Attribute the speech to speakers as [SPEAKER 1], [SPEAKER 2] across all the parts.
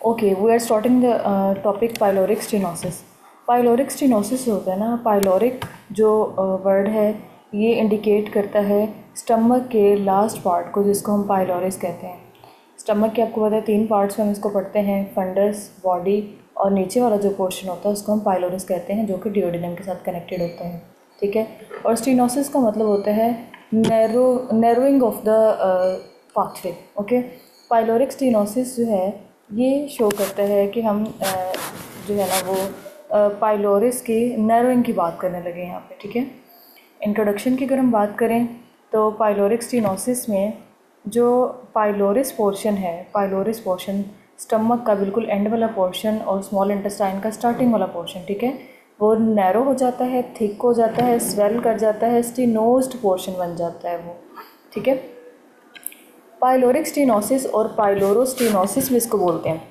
[SPEAKER 1] Okay, we are starting the topic pyloric stenosis. Pyloric stenosis होता है ना, pyloric जो वर्ड है ये इंडिकेट करता है स्टमक के लास्ट पार्ट को, जिसको हम पाइलोरिस कहते हैं। स्टमक के आपको पता है 3 पार्ट्स में हम इसको पढ़ते हैं, फंडस, बॉडी और नीचे वाला जो पोर्शन होता है उसको हम पाइलोरिस कहते हैं, जो कि डिओडिनम के साथ कनेक्टेड होता है। ठीक है। और स्टेनोसिस का मतलब होता है narrowing of the pathway. Okay. Pyloric stenosis जो है ये शो करता है कि हम जो है ना वो पाइलोरिस की नैरोइंग की बात करने लगे यहाँ पे। ठीक है। इंट्रोडक्शन की अगर हम बात करें तो पाइलोरिक स्टेनोसिस में जो पाइलोरिस पोर्शन है, पाइलोरिस पोर्शन स्टमक का बिल्कुल एंड वाला पोर्शन और स्मॉल इंटेस्टाइन का स्टार्टिंग वाला पोर्शन, ठीक है, वो नैरो हो जाता है, थिक हो जाता है, स्वेल कर जाता है, स्टेनोज्ड पोर्शन बन जाता है वो। ठीक है। पाइलोरिक स्टेनोसिस और पाइलोरोस्टेनोसिस भी इसको बोलते हैं।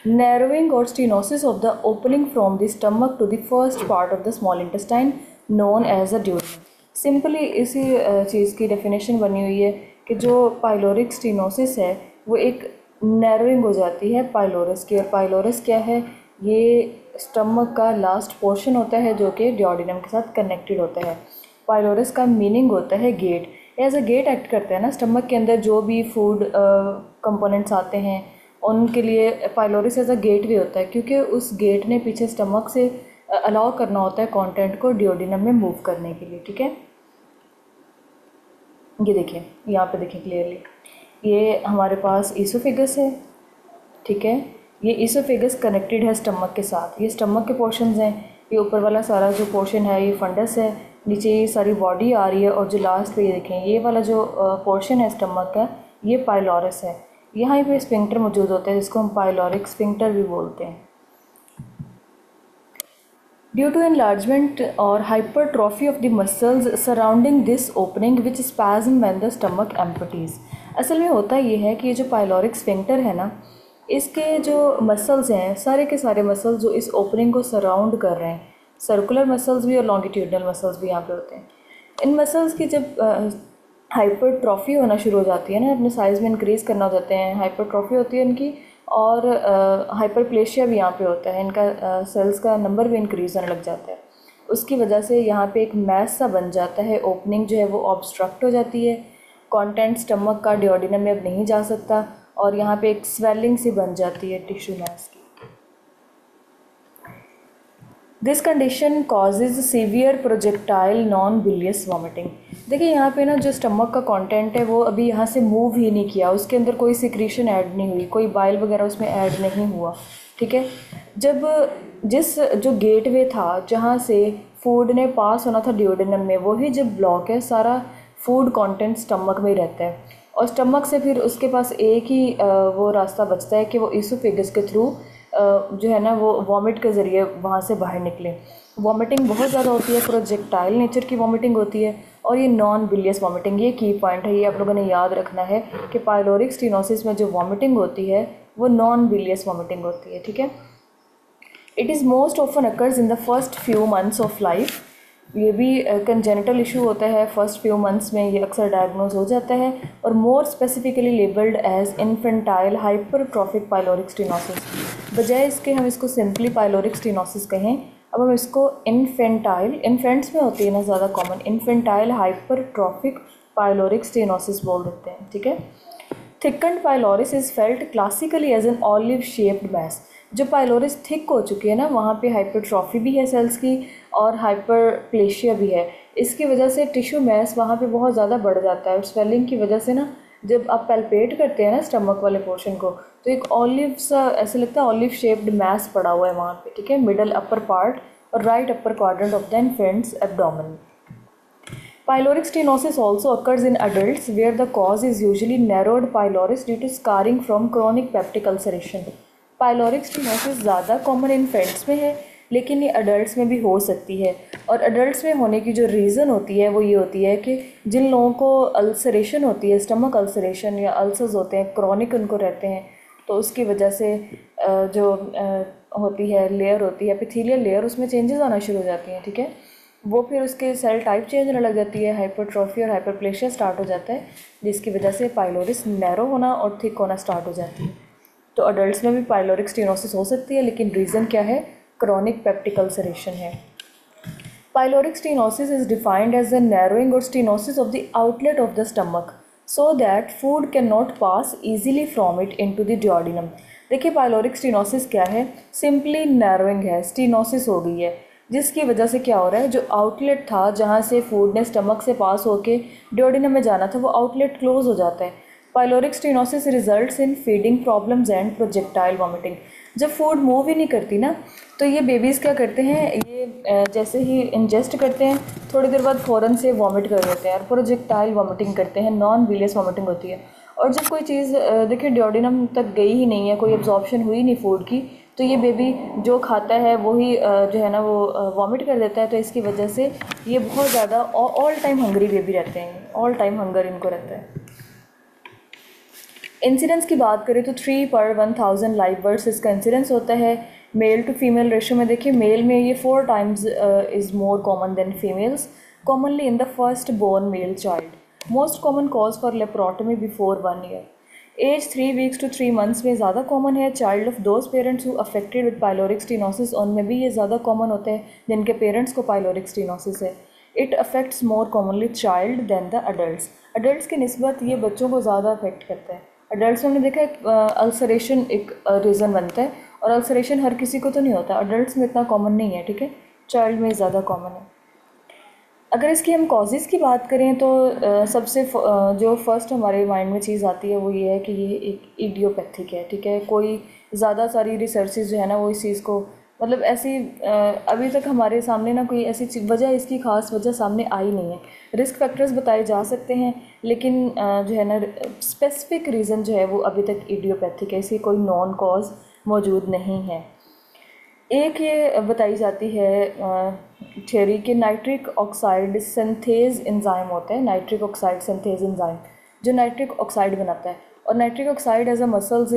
[SPEAKER 1] नैरोइंग और stenosis of the opening from the stomach to the first part of the small intestine known as a duodenum. Simply इसी चीज़ की डेफिनेशन बनी हुई है कि जो पाइलोरिक स्टेनोसिस है वो एक नैरोइंग हो जाती है पाइलोरस की। और पाइलोरस क्या है? ये स्टमक का लास्ट पोर्शन होता है जो कि डिओडिनम के साथ कनेक्टेड होता है। पाइलोरस का मीनिंग होता है gate. As a gate act करता है ना, स्टमक के अंदर जो भी फूड कंपोनेंट्स आते हैं उनके लिए पाइलोरिस एज अ गेट भी होता है, क्योंकि उस गेट ने पीछे स्टमक से अलाउ करना होता है कंटेंट को डिओडिनम में मूव करने के लिए। ठीक है। ये देखिए, यहाँ पे देखिए क्लियरली, ये हमारे पास ईसोफेगस है। ठीक है। ये ईसोफेगस कनेक्टेड है स्टमक के साथ। ये स्टमक के पोर्शंस हैं। ये ऊपर वाला सारा जो पोर्शन है ये फंडस है, नीचे ये सारी बॉडी आ रही है, और जो लास्ट पे ये देखें ये वाला जो पोर्शन है स्टमक का ये पाइलोरस है। यहाँ पे स्फिंक्टर मौजूद होता है जिसको हम पाइलोरिक स्फिंक्टर भी बोलते हैं। ड्यू टू enlargement और hypertrophy of the muscles surrounding this opening which spasm when the stomach empties। असल में होता ये है कि ये जो पाइलोरिक स्फिंक्टर है ना, इसके जो मसल्स हैं सारे के सारे मसल्स जो इस ओपनिंग को सराउंड कर रहे हैं, सर्कुलर मसल्स भी और लॉन्गिट्यूडनल मसल्स भी यहाँ पे होते हैं। इन मसल्स की जब हाइपरट्रॉफी होना शुरू हो जाती है ना, अपने साइज़ में इंक्रीज़ करना हो जाते हैं, हाइपरट्रॉफी होती है इनकी, और हाइपरप्लेशिया भी यहाँ पे होता है, इनका सेल्स का नंबर भी इंक्रीज़ होने लग जाता है। उसकी वजह से यहाँ पे एक मैस सा बन जाता है, ओपनिंग जो है वो ऑब्स्ट्रक्ट हो जाती है, कंटेंट स्टमक का डिओडिनम में अब नहीं जा सकता, और यहाँ पे एक स्वेलिंग सी बन जाती है टिश्यू मैस की। This condition causes severe projectile non bilious vomiting. देखिए यहाँ पे ना जो स्टमक का कंटेंट है वो अभी यहाँ से मूव ही नहीं किया, उसके अंदर कोई सिक्रीशन ऐड नहीं हुई, कोई बाइल वगैरह उसमें ऐड नहीं हुआ। ठीक है। जब जिस जो गेटवे था जहाँ से फूड ने पास होना था डिओडिनम में, वही जब ब्लॉक है, सारा फूड कंटेंट स्टमक में ही रहता है, और स्टमक से फिर उसके पास एक ही वो रास्ता बचता है कि वो ईसोफेगस के थ्रू जो है ना वो वॉमिट के ज़रिए वहाँ से बाहर निकले। वॉमिटिंग बहुत ज़्यादा होती है, प्रोजेक्टाइल नेचर की वॉमिटिंग होती है, और ये नॉन बिलियस वॉमिटिंग। ये की पॉइंट है, ये आप लोगों ने याद रखना है कि पाइलोरिक स्टेनोसिस में जो वॉमिटिंग होती है वो नॉन बिलियस वॉमिटिंग होती है। ठीक है। It is most often occurs in the first few months of life. ये भी कंजेनिटल इशू होता है, फर्स्ट फ्यू मंथ्स में ये अक्सर डायग्नोज हो जाता है, और more specifically labelled as infantile hypertrophic pyloric stenosis. बजाय इसके हम इसको सिंपली पाइलोरिक स्टेनोसिस कहें, अब हम इसको इन्फेंटाइल, इन्फेंट्स में होती है ना ज़्यादा common, infantile hypertrophic pyloric stenosis बोल देते हैं। ठीक है। Thickened pylorus is felt classically as an olive shaped mass. जो पाइलोरिस थिक हो चुकी है ना, वहाँ पे हाइपरट्रॉफी भी है सेल्स की और हाइपरप्लेशिया भी है। इसकी वजह से टिश्यू मैस वहाँ पे बहुत ज़्यादा बढ़ जाता है, और स्वेलिंग की वजह से ना जब आप पैल्पेट करते हैं ना स्टमक वाले पोर्शन को, तो एक ऑलिव सा ऐसे लगता है, ऑलिव शेप्ड मैस पड़ा हुआ है वहाँ पे। ठीक है। मिडल अपर पार्ट और right upper quadrant of the infants abdomen. Pyloric stenosis also occurs in adults where the cause is usually narrowed pylorus due to scarring from chronic peptic ulceration। Pyloric stenosis ज़्यादा common infants में है, लेकिन ये adults में भी हो सकती है, और अडल्ट्स में होने की जो रीज़न होती है वो ये होती है कि जिन लोगों को अल्सरेशन होती है, स्टमक अल्सरेशन या अल्सर्स होते हैं, क्रॉनिक उनको रहते हैं, तो उसकी वजह से जो होती है लेयर होती है एपिथेलियल लेयर, उसमें चेंजेस आना शुरू हो जाती हैं। ठीक है। वो फिर उसके सेल टाइप चेंज होने लग जाती है, हाइपरट्रॉफी और हाइपरप्लेशिया स्टार्ट हो जाता है, जिसकी वजह से पाइलोरिस नैरो होना और थिक होना स्टार्ट हो जाती है। तो अडल्ट में भी पाइलोरिक स्टेनोसिस हो सकती है, लेकिन रीज़न क्या है? क्रॉनिक पेप्टिक अल्सरेशन है। Pyloric stenosis is defined as the narrowing or stenosis of the outlet of the stomach so that food cannot pass easily from it into the duodenum। देखिए pyloric stenosis क्या है? Simply narrowing है, stenosis हो गई है, जिसकी वजह से क्या हो रहा है, जो आउटलेट था जहाँ से फूड ने स्टमक से पास होके डिओडिनम में जाना था, वो आउटलेट क्लोज हो जाता है। Pyloric stenosis results in feeding problems and projectile vomiting. जब फूड मूव ही नहीं करती ना, तो ये बेबीज़ क्या करते हैं, ये जैसे ही इंजेस्ट करते हैं थोड़ी देर बाद फ़ौरन से वॉमिट कर देते हैं और प्रोजेक्टाइल वॉमिटिंग करते हैं, नॉन बिलियस वॉमिटिंग होती है। और जब कोई चीज़ देखिए डिओडिनम तक गई ही नहीं है, कोई एब्जॉर्प्शन हुई नहीं फूड की, तो ये बेबी जो खाता है वही जो है ना वो वॉमिट कर देता है। तो इसकी वजह से ये बहुत ज़्यादा ऑल टाइम हंगरी बेबी रहते हैं, ऑल टाइम हंगर इनको रहता है। इंसिडेंस की बात करें तो 3 पर 1000 लाइव बर्ड्स इसका इंसिडेंस होता है। मेल टू फीमेल रेशो में देखिए मेल में ये 4 times is more common than females, commonly in the first born male child. Most common cause for laparotomy before 1 year. As 3 weeks to 3 months में ज़्यादा common है। Child of those parents who affected with pyloric stenosis, उनमें भी ये ज़्यादा common होता है जिनके पेरेंट्स को पाइलोरिक स्टेनोसिस है। It affects more commonly child than the adult. Adult की निस्बत ये बच्चों को ज़्यादा अफेक्ट करता है। अडल्ट्स में हमने देखा एक अल्सरेशन एक रीज़न बनता है, और अल्सरेशन हर किसी को तो नहीं होता, अडल्ट्स में इतना कॉमन नहीं है, ठीक है, चाइल्ड में ज़्यादा कॉमन है। अगर इसकी हम कॉजेज़ की बात करें तो सबसे जो फर्स्ट हमारे माइंड में चीज़ आती है वो ये है कि ये एक इडियोपैथिक है, ठीक है। कोई ज़्यादा सारी रिसर्चेज जो है ना वो इस चीज़ को मतलब ऐसी अभी तक हमारे सामने ना कोई ऐसी वजह, इसकी ख़ास वजह सामने आई नहीं है। रिस्क फैक्टर्स बताए जा सकते हैं, लेकिन जो है ना स्पेसिफिक रीज़न जो है वो अभी तक इडियोपैथिक है, इसकी कोई नॉन कॉज मौजूद नहीं है। एक ये बताई जाती है थ्योरी कि नाइट्रिक ऑक्साइड सिंथेज एंजाइम होता है, नाइट्रिक ऑक्साइड सिंथेज एंजाइम जो नाइट्रिक ऑक्साइड बनाता है, और nitric oxide as a muscles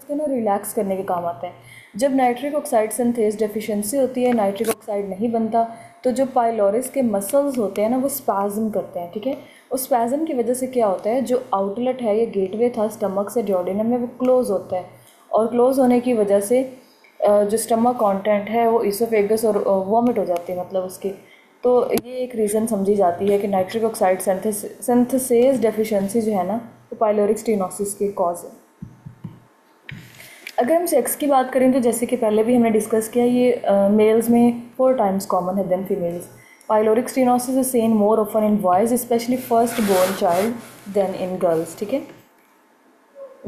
[SPEAKER 1] को ना रिलैक्स करने के काम आता है। जब नाइट्रिक ऑक्साइड सिंथेज डेफिशिएंसी होती है, नाइट्रिक ऑक्साइड नहीं बनता, तो जो पाइलोरिस के मसल्स होते हैं ना वो स्पैज़म करते हैं, ठीक है। उस स्पैज़म की वजह से क्या होता है, जो आउटलेट है, ये गेटवे था स्टमक से डिओडिनम में, वो क्लोज़ होता है, और क्लोज़ होने की वजह से जो स्टमक कंटेंट है वो इसोफेगस और वॉमिट हो जाती है मतलब उसकी। तो ये एक रीज़न समझी जाती है कि नाइट्रिक ऑक्साइड सिंथेसेस डेफिशिएंसी जो है ना वो पाइलोरिक स्टेनोसिस की कॉज है। अगर हम सेक्स की बात करें तो जैसे कि पहले भी हमने डिस्कस किया, ये मेल्स में 4 टाइम्स कॉमन है than females. Pyloric stenosis is seen more often in boys specially first born child than in girls, ठीक है।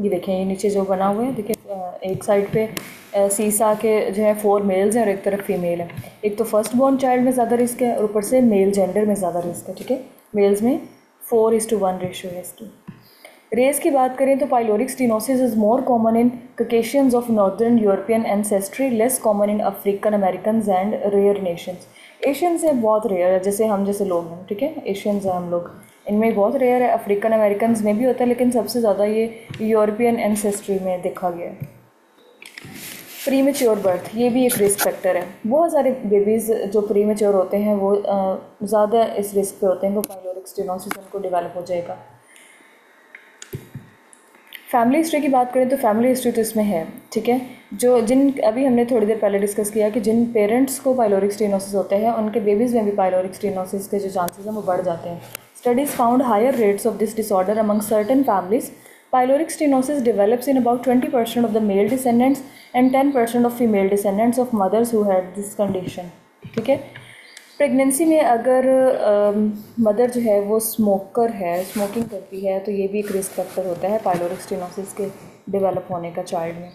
[SPEAKER 1] ये देखें, ये नीचे जो बना हुआ है देखिए, एक साइड पे सीसा के जो है 4 मेल्स हैं और एक तरफ फीमेल है। एक तो फर्स्ट बोर्न चाइल्ड में ज़्यादा रिस्क है और ऊपर से मेल जेंडर में ज़्यादा रिस्क है, ठीक है। मेल्स में 4:1 रेशो है इसकी। रेस की बात करें तो pyloric stenosis is more common in Caucasians of northern European ancestry, less common in African American and rare nations. Asians है बहुत रेयर है, जैसे हम जैसे लोग हैं, ठीक है, एशियंस हैं हम लोग, इनमें बहुत रेयर है। अफ्रीकन अमेरिकन में भी होता है, लेकिन सबसे ज़्यादा ये यूरोपियन एंसेस्ट्री में देखा गया है। प्रीमेच्योर बर्थ, ये भी एक रिस्क फैक्टर है। बहुत सारे बेबीज़ जो प्रीमेच्योर होते हैं वो ज़्यादा इस रिस्क पे होते हैं कि पाइलोरिक स्टेनोसिस उनको डेवलप हो जाएगा। फैमिली हिस्ट्री की बात करें तो फैमिली हिस्ट्री तो इसमें है, ठीक है। जो अभी हमने थोड़ी देर पहले डिस्कस किया कि जिन पेरेंट्स को पाइलोरिक स्टेनोसिस होते हैं उनके बेबीज़ में भी पाइलोरिक स्टेनोसिस के जो चांसेस हैं वो बढ़ जाते हैं। Studies found higher rates of this disorder among certain families. Pyloric stenosis develops in about 20% of the male descendants and 10% of female descendants of mothers who had this condition, ठीक है। Pregnancy में अगर mother जो है वो smoker है, smoking करती है, तो ये भी एक रिस्क फैक्टर होता है पाइलोरिक स्टेनोसिस के डेवलप होने का चाइल्ड में।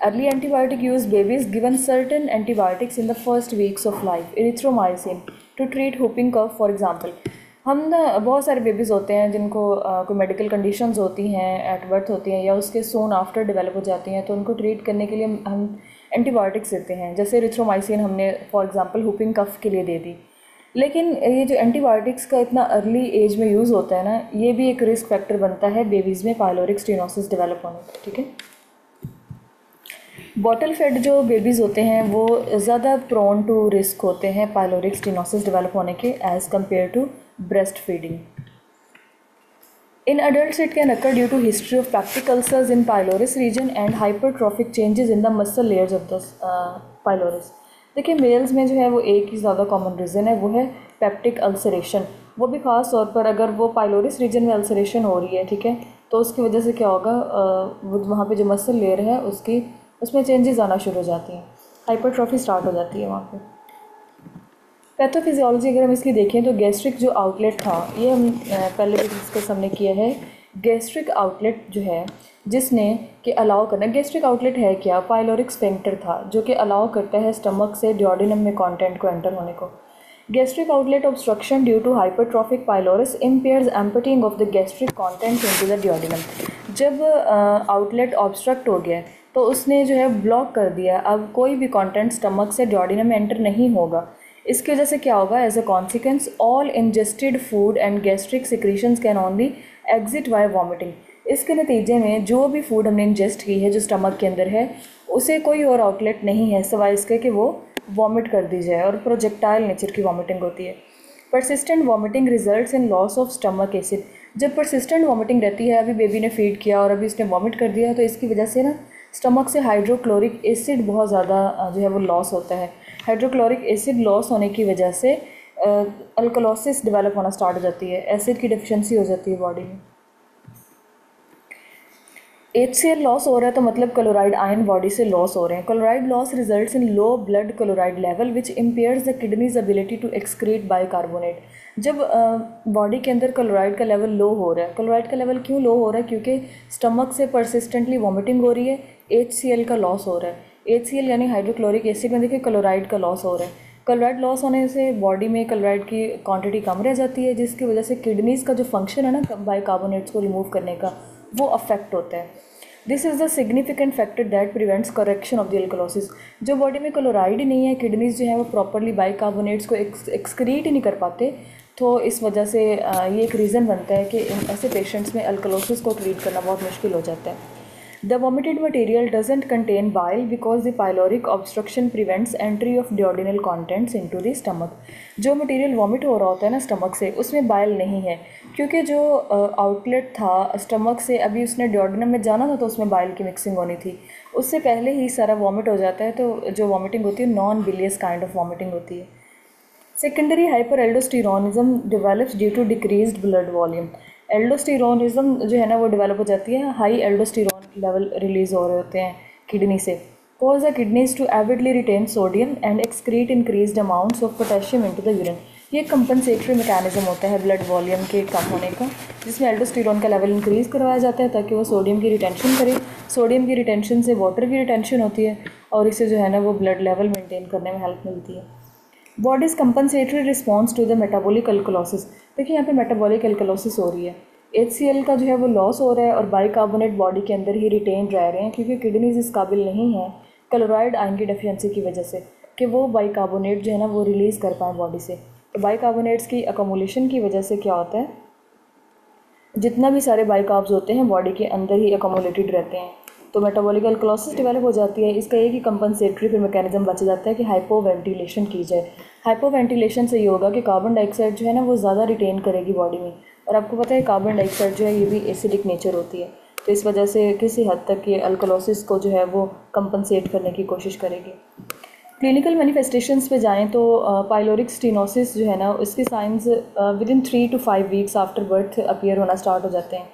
[SPEAKER 1] Early antibiotic use babies given certain antibiotics in the first weeks of life, erythromycin to treat whooping cough for example. हम ना बहुत सारे बेबीज़ होते हैं जिनको कोई मेडिकल कंडीशंस होती हैं, एट बर्थ होती हैं या उसके सोन आफ्टर डेवलप हो जाती हैं, तो उनको ट्रीट करने के लिए हम एंटीबायोटिक्स देते हैं। जैसे इरिथ्रोमाइसिन हमने फॉर एग्जांपल हुपिंग कफ के लिए दे दी। लेकिन ये जो एंटीबायोटिक्स का इतना अर्ली एज में यूज़ होता है ना, ये भी एक रिस्क फैक्टर बनता है बेबीज़ में पाइलोरिक स्टेनोसिस डेवलप होने का, ठीक है। बॉटल फेड जो बेबीज़ होते हैं वो ज़्यादा प्रोन टू रिस्क होते हैं पाइलोरिक स्टेनोसिस डेवलप होने के as compare to breast feeding. In adults, it can occur due to history of peptic ulcers in pylorus region and hypertrophic changes in the muscle layers of the pylorus. देखिए mails में जो है वो एक ही ज़्यादा common reason है, वो है पेप्टिक अल्सरेशन। वो भी ख़ास तौर पर अगर वो पाइलोरिस रीजन में अल्सरेशन हो रही है, ठीक है, तो उसकी वजह से क्या होगा, वहाँ पे जो मसल लेयर है उसमें चेंजेस आना शुरू हो जाती हैं, हाइपरट्रॉफी स्टार्ट हो जाती है वहाँ पे। पैथोफिजियोलॉजी अगर हम इसकी देखें तो गैस्ट्रिक जो आउटलेट था, ये हम पहले भी डिस्कस हमने किया है। गैस्ट्रिक आउटलेट जो है जिसने कि अलाउ करना, गैस्ट्रिक आउटलेट है क्या, पाइलोरिक स्फिंक्टर था जो कि अलाउ करता है स्टमक से ड्यूओडेनम में कंटेंट को एंटर होने को। Gastric outlet obstruction due to hypertrophic pylorus impairs emptying of the gastric content into the duodenum. जब आउटलेट ऑब्स्ट्रक्ट हो गया तो उसने जो है ब्लॉक कर दिया, अब कोई भी कंटेंट स्टमक से ड्यूओडेनम में एंटर नहीं होगा। इसकी वजह से क्या होगा, as a consequence all ingested food and gastric secretions can only exit by vomiting. इसके नतीजे में जो भी फूड हमने इंजेस्ट की है जो स्टमक के अंदर है, उसे कोई और आउटलेट नहीं है सिवाय इसके कि वो वॉमिट कर दी जाए, और प्रोजेक्टाइल नेचर की वॉमिटिंग होती है। Persistent vomiting results in loss of stomach acid. जब परसिस्टेंट वॉमिटिंग रहती है, अभी बेबी ने फीड किया और अभी उसने वॉमिट कर दिया, तो इसकी वजह से ना स्टमक से हाइड्रोक्लोरिक एसिड बहुत ज़्यादा जो है वो लॉस होता है। हाइड्रोक्लोरिक एसिड लॉस होने की वजह से अल्कलोसिस डेवलप होना स्टार्ट हो जाती है, एसिड की डिफिशिएंसी हो जाती है बॉडी में। HCl लॉस हो रहा है तो मतलब क्लोराइड आयन बॉडी से लॉस हो रहे हैं। Chloride loss results in low blood chloride level which impairs the kidney's ability to excrete bicarbonate. जब बॉडी के अंदर क्लोराइड का लेवल लो हो रहा है, क्लोराइड का लेवल क्यों लो हो रहा है, क्योंकि स्टमक से परसिस्टेंटली वॉमिटिंग हो रही है, HCl का लॉस हो रहा है। HCl यानी हाइड्रोक्लोरिक एसिड में देखिए क्लोराइड का लॉस हो रहा है। क्लोराइड लॉस होने से बॉडी में क्लोराइड की क्वांटिटी कम रह जाती है, जिसकी वजह से किडनीज़ का जो फंक्शन है ना बाइकार्बोनेट्स को रिमूव करने का, वो अफेक्ट होता है। This is the significant factor that prevents correction of the alkalosis. जो बॉडी में क्लोराइड ही नहीं है, किडनीज जो है वो प्रॉपरली बाइकार्बोनेट्स को एक्सक्रीट ही नहीं कर पाते, तो इस वजह से ये एक रीज़न बनता है कि ऐसे पेशेंट्स में अल्कलोसिस को ट्रीट करना बहुत मुश्किल हो जाता है। The vomited material doesn't contain bile because the pyloric obstruction prevents entry of duodenal contents into the stomach। जो मटेरियल वॉमिट हो रहा होता है ना स्टमक से, उसमें बाइल नहीं है, क्योंकि जो आउटलेट था स्टमक से, अभी उसने ड्यूओडेनम में जाना था तो उसमें बाइल की मिक्सिंग होनी थी, उससे पहले ही सारा वॉमिट हो जाता है। तो जो वॉमिटिंग होती है non bilious kind of vomiting होती है। Secondary hyper aldosteronism develops due to decreased blood volume. Aldosteronism जो है ना वो डेवलप हो जाती है, हाई एल्डोस्टेरोन लेवल रिलीज़ हो रहे होते हैं किडनी से। Cause the kidneys to avidly retain sodium and excrete increased amounts of potassium into the urine. ये कंपनसेटरी मैकेनिज्म होता है ब्लड वॉल्यूम के कम होने का, जिसमें एल्डोस्टेरोन का लेवल इंक्रीज़ करवाया जाता है ताकि वो सोडियम की रिटेंशन करे। सोडियम की रिटेंशन से वाटर की रिटेंशन होती है और इससे जो है ना वो ब्लड लेवल मेंटेन करने में हेल्प मिलती है। Body's compensatory response to the metabolic alkalosis. देखिए यहाँ पे मेटाबॉलिक अल्कलोसिस हो रही है, HCl का जो है वो लॉस हो रहा है और बाइकार्बोनेट बॉडी के अंदर ही रिटेन रह रहे हैं, क्योंकि किडनीज इस काबिल नहीं है क्लोराइड आयन की डेफिशिएंसी की वजह से कि वो बाइकार्बोनेट जो है ना वो रिलीज़ कर पाएँ बॉडी से। तो बाइकार्बोनेट्स की अकोमोलेशन की वजह से क्या होता है, जितना भी सारे बाइकार्ब्स होते हैं बॉडी के अंदर ही अकोमोलेटेड रहते हैं, तो मेटाबॉलिक अल्कलोसिस डेवलप हो जाती है। इसका एक ही कंपनसेटरी फिर मैकेनिज्म बच जाता है कि हाइपोवेंटिलेशन की जाए। हाइपोवेंटिलेशन से ये होगा कि कार्बन डाइऑक्साइड जो है ना वो ज़्यादा रिटेन करेगी बॉडी में, और आपको पता है कार्बन डाइऑक्साइड जो है ये भी एसिडिक नेचर होती है, तो इस वजह से किसी हद तक ये अल्कलोसिस को जो है वो कंपनसेट करने की कोशिश करेगी। क्लिनिकल मैनिफेस्टेशंस पे जाएं तो पाइलोरिक स्टेनोसिस जो है ना इसके signs within 3 to 5 weeks after birth appear होना स्टार्ट हो जाते हैं।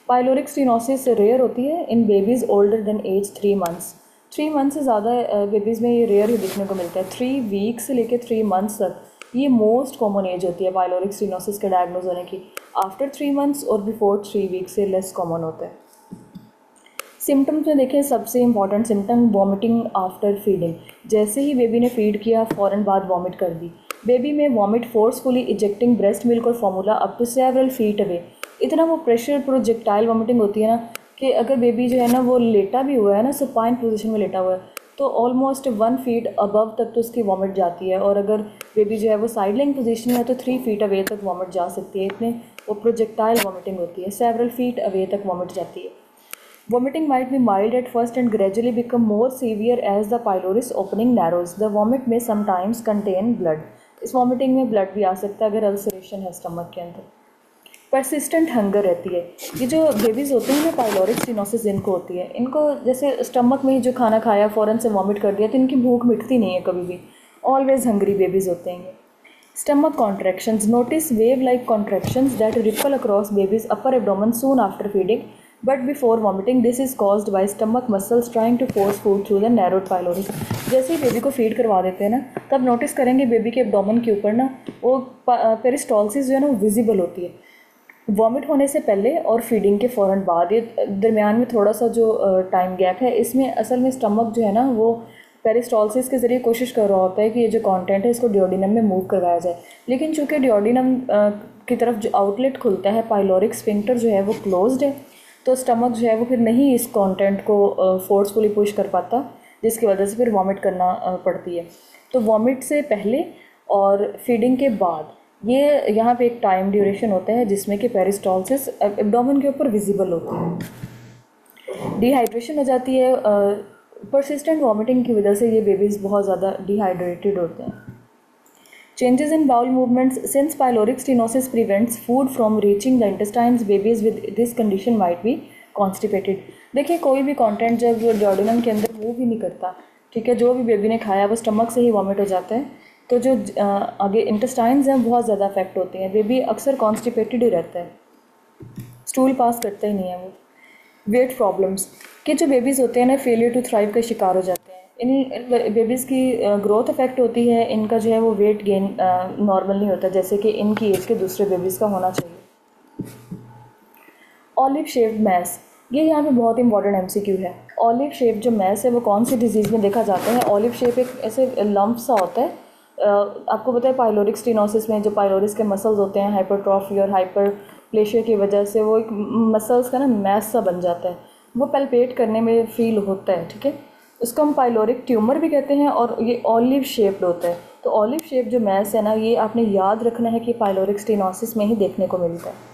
[SPEAKER 1] पाइलोरिक स्टेनोसिस रेयर होती है in babies older than age 3 months. 3 month से ज़्यादा बेबीज़ में ये रेयर ही देखने को मिलता है। 3 वीक्स से लेकर 3 मंथ्स तक ये मोस्ट कॉमन एज होती है पाइलोरिक स्टेनोसिस के डायग्नोज होने की। आफ्टर 3 मंथ्स और बिफोर 3 वीक्स से लेस कॉमन होता है। सिम्टम्स में देखें, सबसे important symptom vomiting after feeding. जैसे ही बेबी ने फीड किया फ़ौरन बाद वॉमिट कर दी। बेबी में vomit forcefully ejecting breast milk और formula up to several feet away. इतना वो प्रेशर प्रोजेक्टाइल वॉमिटिंग होती है ना कि अगर बेबी जो है ना वो लेटा भी हुआ है ना, सुपाइन पोजीशन में लेटा हुआ है, तो ऑलमोस्ट 1 फीट अबव तक तो उसकी वॉमिट जाती है, और अगर बेबी जो है वो साइड लाइन पोजीशन में है तो 3 फीट अवे तक वॉमिट जा सकती है। इतने वो प्रोजेक्टाइल वॉमिटिंग होती है, सेवरल फीट अवे तक वॉमिट जाती है। Vomiting might be mild at first and gradually become more severe as the pylorus opening narrows. The vomit may sometimes contain blood. इस vomiting में blood भी आ सकता है अगर अल्सरेशन है स्टमक के अंदर। परसिस्टेंट हंगर रहती है। ये जो बेबीज़ होते हैं ना, पाइलोरिक स्टेनोसिस जिनको होती है, इनको जैसे स्टमक में ही जो खाना खाया फ़ौरन से वॉमिट कर दिया तो इनकी भूख मिटती नहीं है कभी भी, ऑलवेज हंग्री बेबीज़ होते हैं। Stomach contractions, notice wave like contractions that ripple across babies upper abdomen soon after feeding but before vomiting. This is caused by stomach muscles trying to force food through the narrowed pylorus. जैसे ही baby को feed करवा देते हैं ना, तब notice करेंगे baby के एब्डोमेन के ऊपर ना वो पेरिस्टॉल्सिस जो है ना वो विजिबल होती है, वॉमिट होने से पहले और फीडिंग के फ़ौरन बाद। ये दरमियान में थोड़ा सा जो टाइम गैप है, इसमें असल में स्टमक जो है ना वो पेरिस्टॉल्सिस के ज़रिए कोशिश कर रहा होता है कि ये जो कंटेंट है इसको डिओडिनम में मूव करवाया जाए, लेकिन चूंकि डिओडिनम की तरफ जो आउटलेट खुलता है, पाइलोरिक स्फिंक्टर जो है वो क्लोज्ड है, तो स्टमक जो है वो फिर नहीं इस कंटेंट को फोर्सफुली पुश कर पाता, जिसकी वजह से फिर वॉमिट करना पड़ती है। तो वॉमिट से पहले और फीडिंग के बाद ये यहाँ पे एक टाइम ड्यूरेशन होता है जिसमें कि पेरिस्टॉल्सिस एब्डोमेन के ऊपर विजिबल होती है। डिहाइड्रेशन हो जाती है, परसिस्टेंट वॉमिटिंग की वजह से ये बेबीज़ बहुत ज़्यादा डिहाइड्रेटेड होते हैं। Changes in bowel movements, since pyloric stenosis prevents food from reaching the intestines, babies with this condition might be constipated. देखिए कोई भी कंटेंट जब डिओडिनम के अंदर मूव ही नहीं करता, ठीक है, जो भी बेबी ने खाया वो स्टमक से ही वॉमिट हो जाता है, तो जो आगे इंटेस्टाइन्स हैं बहुत ज़्यादा अफेक्ट होते हैं, बेबी अक्सर कॉन्स्टिपेटेड ही रहता है, स्टूल पास करता ही नहीं है वो। वेट प्रॉब्लम्स के जो बेबीज़ होते हैं ना, फेलियर टू थ्राइव का शिकार हो जाते हैं। इन बेबीज़ की ग्रोथ अफेक्ट होती है, इनका जो है वो वेट गेन नॉर्मल नहीं होता जैसे कि इनकी एज के दूसरे बेबीज़ का होना चाहिए। ऑलिव शेप्ड मैस, ये यहाँ पे बहुत इंपॉर्टेंट एमसीक्यू है। ऑलिव शेप जो मैस है वो कौन सी डिजीज़ में देखा जाता है? ऑलिव शेप एक ऐसे लंप सा होता है, आपको पता है पाइलोरिक स्टेनोसिस में जो पाइलोरिस के मसल्स होते हैं, हाइपरट्रॉफी और हाइपरप्लेशिया की वजह से वो एक मसल्स का ना मैस सा बन जाता है, वो पैल्पेट करने में फील होता है, ठीक है। इसको हम पाइलोरिक ट्यूमर भी कहते हैं और ये ऑलिव शेप्ड होता है। तो ऑलिव शेप जो मैस है ना, ये आपने याद रखना है कि पाइलोरिक स्टेनोसिस में ही देखने को मिलता है।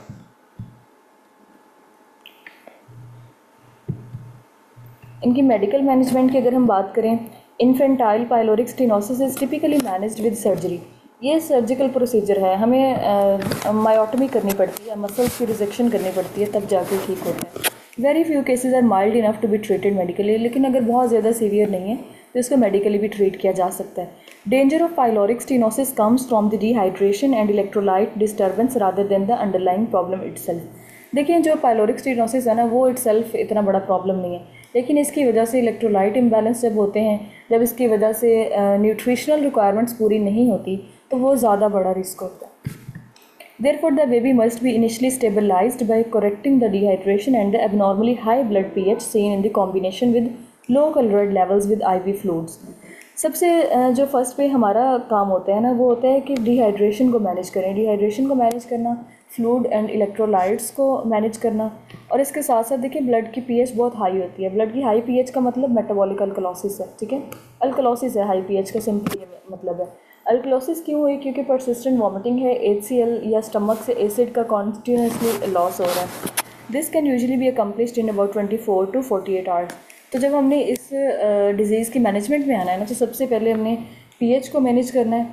[SPEAKER 1] इनकी मेडिकल मैनेजमेंट की अगर हम बात करें, infantile pyloric stenosis is typically managed with surgery. ये सर्जिकल प्रोसीजर है, हमें मायोटमी करनी पड़ती है, मसल्स की रिजेक्शन करनी पड़ती है, तब जाके ठीक होता है। Very few cases are mild enough to be treated medically, लेकिन अगर बहुत ज़्यादा सीवियर नहीं है तो इसको मेडिकली भी ट्रीट किया जा सकता है। Danger of pyloric stenosis comes from the dehydration and electrolyte disturbance rather than the underlying problem itself. देखिए जो पाइलोरिक स्टेनोसिस है ना, वो इटसेल्फ इतना बड़ा प्रॉब्लम नहीं है, लेकिन इसकी वजह से इलेक्ट्रोलाइट इम्बैलेंस जब होते हैं, जब इसकी वजह से न्यूट्रिशनल रिक्वायरमेंट्स पूरी नहीं होती, तो वो ज़्यादा बड़ा रिस्क होता है। Therefore, the baby must be initially stabilized by correcting the dehydration and the abnormally high blood pH seen in the combination with low chloride levels with IV fluids. सबसे जो फर्स्ट पे हमारा काम होता है ना, वो होता है कि डिहाइड्रेशन को मैनेज करें। डिहाइड्रेशन को मैनेज करना, फ्लूइड एंड इलेक्ट्रोलाइट्स को मैनेज करना, और इसके साथ साथ देखिए ब्लड की पीएच बहुत हाई होती है। ब्लड की हाई पीएच का मतलब मेटाबॉलिक अल्कलोसिस है, ठीक है, अल्कलोसिस है हाई पीएच का, सिंपली मतलब है। अल्कलोसिस क्यों हुई? क्योंकि परसिस्टेंट वॉमिटिंग है, HCl या स्टमक से एसिड का कॉन्टिन्यूसली लॉस हो रहा है। This can usually be accomplished in about 24 to 48 hours. तो जब हमने इस डिज़ीज़ की मैनेजमेंट में आना है ना, तो सबसे पहले हमने पीएच को मैनेज करना है,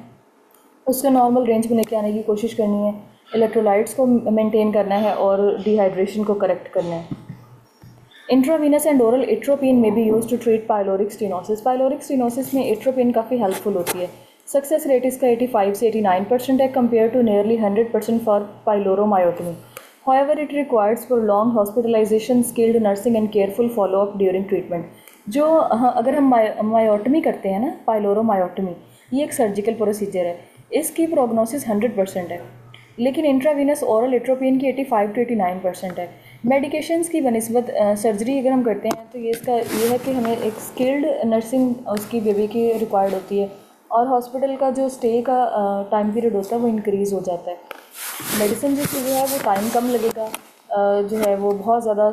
[SPEAKER 1] उसका नॉर्मल रेंज में लेके आने की कोशिश करनी है, इलेक्ट्रोलाइट्स को मेंटेन करना है और डिहाइड्रेशन को करेक्ट करना है। Intravenous and oral atropine may be use to treat pyloric stenosis. Pyloric stenosis में एट्रोपिन काफ़ी हेल्पफुल होती है। सक्सेस रेट इसका 85 से 89% है, compare to nearly 100% for pyloromyotomy. However, it requires prolonged hospitalization, skilled nursing and careful follow-up during treatment. जो अगर हम मायोटमी करते हैं ना, पाइलोरोमायोटमी, ये एक सर्जिकल प्रोसीजर है, इसकी प्रोग्नोसिस 100% है, लेकिन इंट्रावीनस ओरल एट्रोपिन की 85 to 89% है। मेडिकेशंस की बनिस्बत सर्जरी अगर हम करते हैं तो ये है कि हमें एक स्किल्ड नर्सिंग उसकी बेबी की रिक्वायर्ड होती है, और हॉस्पिटल का जो स्टे का टाइम पीरियड होता है वो इंक्रीज़ हो जाता है। मेडिसिन जो है वो टाइम कम लगेगा, जो है वो बहुत ज़्यादा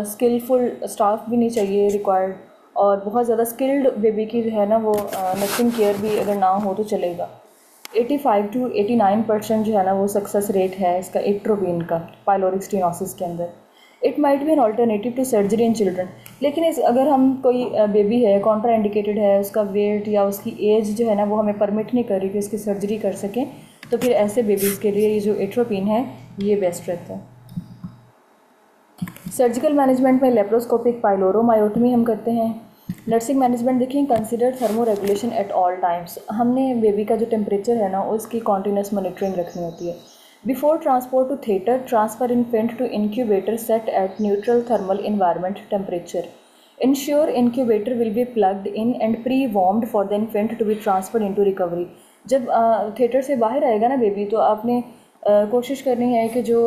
[SPEAKER 1] स्किलफुल स्टाफ भी नहीं चाहिए रिक्वायर्ड, और बहुत ज़्यादा स्किल्ड बेबी की जो है ना वो नर्सिंग केयर भी अगर ना हो तो चलेगा। 85 to 89% जो है ना वो सक्सेस रेट है इसका एट्रोपिन का पाइलोरिक स्टेनोसिस के अंदर। It might be an alternative to surgery in children, लेकिन अगर हम कोई बेबी है कॉन्ट्रा इंडिकेटेड है, उसका वेट या उसकी एज जो है ना वो हमें परमिट नहीं कर रही कि उसकी सर्जरी कर सकें, तो फिर ऐसे बेबीज़ के लिए ये जो एट्रोपिन है ये बेस्ट रहता है। सर्जिकल मैनेजमेंट में लेप्रोस्कोपिक पाइलोरोमायोटमी हम करते हैं। नर्सिंग मैनेजमेंट देखिए, consider thermo regulation at all times. हमने बेबी का जो टेम्परेचर है ना उसकी कॉन्टीन्यूस मॉनिटरिंग रखनी होती है। Before transport to theatre, transfer infant to incubator set at neutral thermal environment temperature. Ensure incubator will be plugged in and pre warmed for the infant to be transferred into recovery. जब theatre से बाहर आएगा ना baby, तो आपने कोशिश करनी है कि जो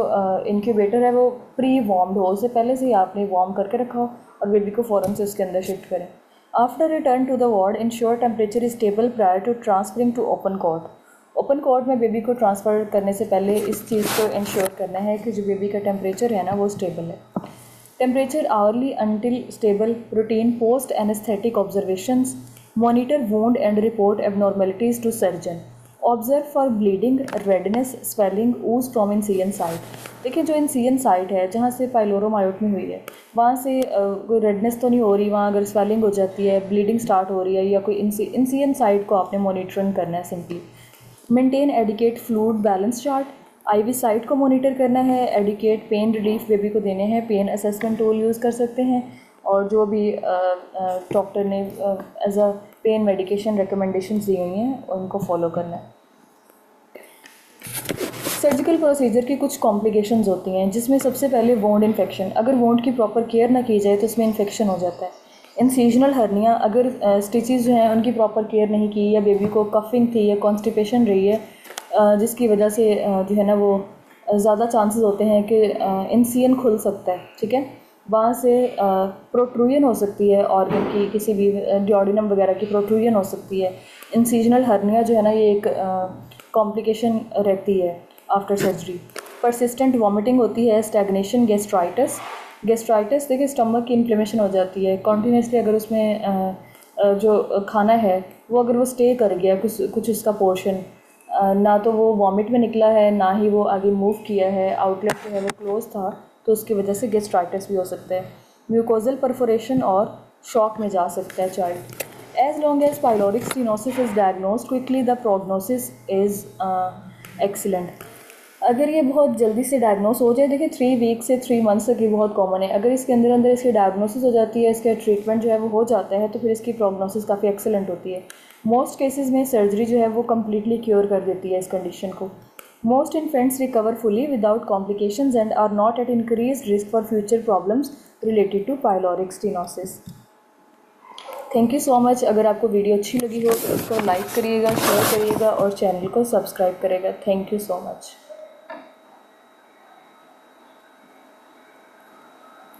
[SPEAKER 1] इंक्यूबेटर है वो प्री वार्म्ड हो, उससे पहले से ही आपने वार्म करके रखा हो और बेबी को फ़ौरन से उसके अंदर शिफ्ट करें। After return to the ward, ensure temperature is stable prior to transferring to open cot. Open cot में बेबी को ट्रांसफ़र करने से पहले इस चीज़ को इंश्योर करना है कि जो बेबी का टेम्परेचर है ना वो स्टेबल है। Temperature hourly until stable, routine post anaesthetic observations, monitor wound and report abnormalities to surgeon. Observe for bleeding, redness, swelling, ooze from incision site. देखिए जो इंसिजन साइट है जहाँ से पाइलोरोमायोटमी हुई है वहाँ से कोई रेडनेस तो नहीं हो रही, वहाँ अगर स्वेलिंग हो जाती है, ब्लीडिंग स्टार्ट हो रही है या कोई इंसिजन साइट को आपने मॉनिटरिंग करना है simply. Maintain adequate fluid balance chart. IV site को मॉनिटर करना है। एडिकेट पेन रिलीफ बेबी को देने हैं, पेन असेसमेंट टूल यूज़ कर सकते हैं और जो भी डॉक्टर ने as a pain medication recommendation दी हुई हैं उनको फॉलो करना है। सर्जिकल प्रोसीजर की कुछ कॉम्प्लिकेशंस होती हैं जिसमें सबसे पहले वोंड इन्फेक्शन। अगर वोंड की प्रॉपर केयर ना की जाए तो उसमें इन्फेक्शन हो जाता है। इंसीजनल हर्निया, अगर स्टिचेस जो हैं उनकी प्रॉपर केयर नहीं की या बेबी को कफिंग थी या कॉन्स्टिपेशन रही है जिसकी वजह से जो है ना वो ज़्यादा चांसेस होते हैं कि इंसियन खुल सकता है, ठीक है। वहाँ से प्रोट्रूजन हो सकती है ऑर्गन की, किसी भी डियोडिनम वगैरह की प्रोट्रूजन हो सकती है। इंसीजनल हर्निया जो है ना ये एक कॉम्प्लिकेशन रहती है आफ्टर सर्जरी। परसिस्टेंट वॉमिटिंग होती है। Stagnation, gastritis. गैस्ट्राइटिस देखिए स्टमक की इन्फ्लेमेशन हो जाती है कॉन्टीन्यूसली। अगर उसमें जो खाना है वो अगर वो स्टे कर गया कुछ इसका पोर्शन, ना तो वो वॉमिट में निकला है ना ही वो आगे मूव किया है, आउटलेट जो है वो क्लोज था, तो उसकी वजह से गैस्ट्राइटिस भी हो सकता है। म्यूकोजल परफोरेशन और शॉक में जा सकता है child. As long as pyloric stenosis is diagnosed quickly the prognosis is excellent. अगर ये बहुत जल्दी से डायग्नोस हो जाए, देखिए 3 वीक से 3 मंथ्स तक ये बहुत कॉमन है। अगर इसके अंदर इसकी डायग्नोसिस हो जाती है, इसका ट्रीटमेंट जो है वो हो जाता है, तो फिर इसकी प्रोग्नोसिस काफ़ी एक्सेलेंट होती है। मोस्ट केसेस में सर्जरी जो है वो कम्प्लीटली क्योर कर देती है इस कंडीशन को। Most infants recover fully without complications and are not at increase risk for future problems related to pyloric stenosis. Thank you so much. अगर आपको वीडियो अच्छी लगी हो तो उसको लाइक करिएगा, शेयर करिएगा और चैनल को सब्सक्राइब करिएगा। Thank you so much.